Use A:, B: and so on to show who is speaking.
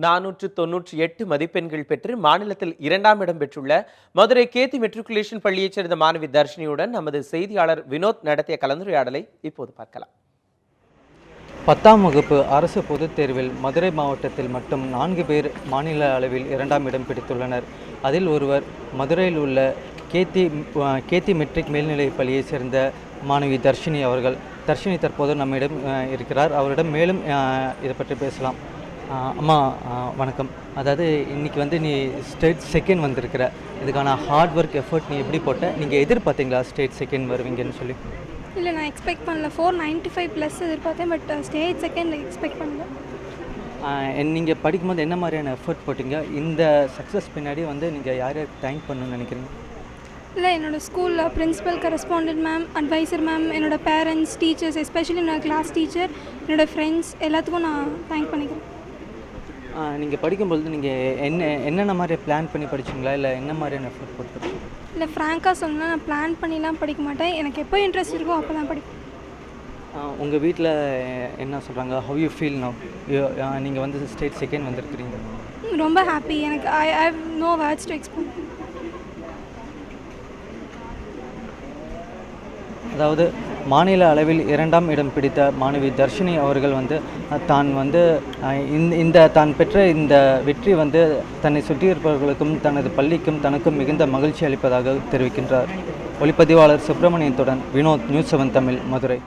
A: 498 மதிப்பெண்கள் பெற்று மாநிலத்தில் 2ஆம் இடம் பெற்றுள்ள மதுரை கேத்தி மெட்ரிகுலேஷன் பள்ளியைச் சேர்ந்த மாணவி தர்ஷினியுடன் நமது செய்தியாளர் வினோத் நடத்திய கலந்துரையாடலை இப்போது பார்க்கலாம்.
B: 10ஆம் வகுப்பு அரசு பொதுத் தேர்வில் மதுரை மாவட்டத்தில் மட்டும் 4 பேர் மாநில அளவில் 2ஆம் இடம் பிடித்துள்ளனர். அதில் ஒருவர் மதுரையில் உள்ள கேத்தி மெட்ரிக் மேல்நிலைப் பள்ளியைச் சேர்ந்த மாணவி தர்ஷினி அவர்கள். தர்ஷினி தற்போது நம்மிடம் இருக்கிறார். அவரிடம் மேலும் இதை பற்றி பேசலாம். அம்மா வணக்கம். அதாவது இன்றைக்கி வந்து நீ ஸ்டேட் செகண்ட் வந்திருக்கிற, இதுக்கான ஹார்ட் ஒர்க் எஃபர்ட் நீ எப்படி போட்ட? நீங்கள் எதிர்பார்த்தீங்களா ஸ்டேட் செகண்ட் வருவீங்கன்னு சொல்லி?
C: இல்லை, நான் எக்ஸ்பெக்ட் பண்ணல. 495+ எதிர்பார்த்தேன், பட் ஸ்டேட் செகண்ட் எக்ஸ்பெக்ட் பண்ணல.
B: நீங்கள் படிக்கும்போது என்ன மாதிரியான எஃபர்ட் போட்டிங்க? இந்த சக்ஸஸ் பின்னாடி வந்து நீங்கள் யார் யார் தேங்க் பண்ணணும்னு நினைக்கிறீங்க?
C: இல்லை, என்னோடய ஸ்கூலில் principal, correspondent ma'am, advisor ma'am, என்னோடய பேரண்ட்ஸ், டீச்சர்ஸ், எஸ்பெஷலி என்னோடய கிளாஸ் டீச்சர், என்னோடய ஃப்ரெண்ட்ஸ் எல்லாத்துக்கும் நான் தேங்க் பண்ணிக்கிறேன்.
B: நீங்கள் படிக்கும்பொழுது நீங்கள் என்னென்ன மாதிரி பிளான் பண்ணி படிச்சிங்களா, இல்லை என்ன மாதிரியான எஃபர்ட் போட்டு படிச்சிங்க?
C: இல்லை, ஃப்ராங்காக சொல்லணும்னா நான் பிளான் பண்ணிலாம் படிக்க மாட்டேன். எனக்கு எப்போ இன்ட்ரெஸ்ட் இருக்கோ அப்போ தான் படிப்பேன்.
B: உங்கள் வீட்டில் என்ன சொல்கிறாங்க? How you feel now? நீங்கள் வந்து ஸ்டேட் செகண்ட் வந்திருக்கிறீங்க.
C: ரொம்ப ஹாப்பி. எனக்கு I have no words to explain.
B: அதாவது மாநில அளவில் 2ஆம் இடம் பிடித்த மாணவி தர்ஷினி அவர்கள் வந்து தான் பெற்ற இந்த வெற்றி வந்து தன்னை சுற்றியிருப்பவர்களுக்கும் தனது பள்ளிக்கும் தனக்கும் மிகுந்த மகிழ்ச்சி அளிப்பதாக தெரிவிக்கின்றார். ஒளிப்பதிவாளர் சுப்பிரமணியத்துடன் வினோத், நியூஸ் 7 தமிழ், மதுரை.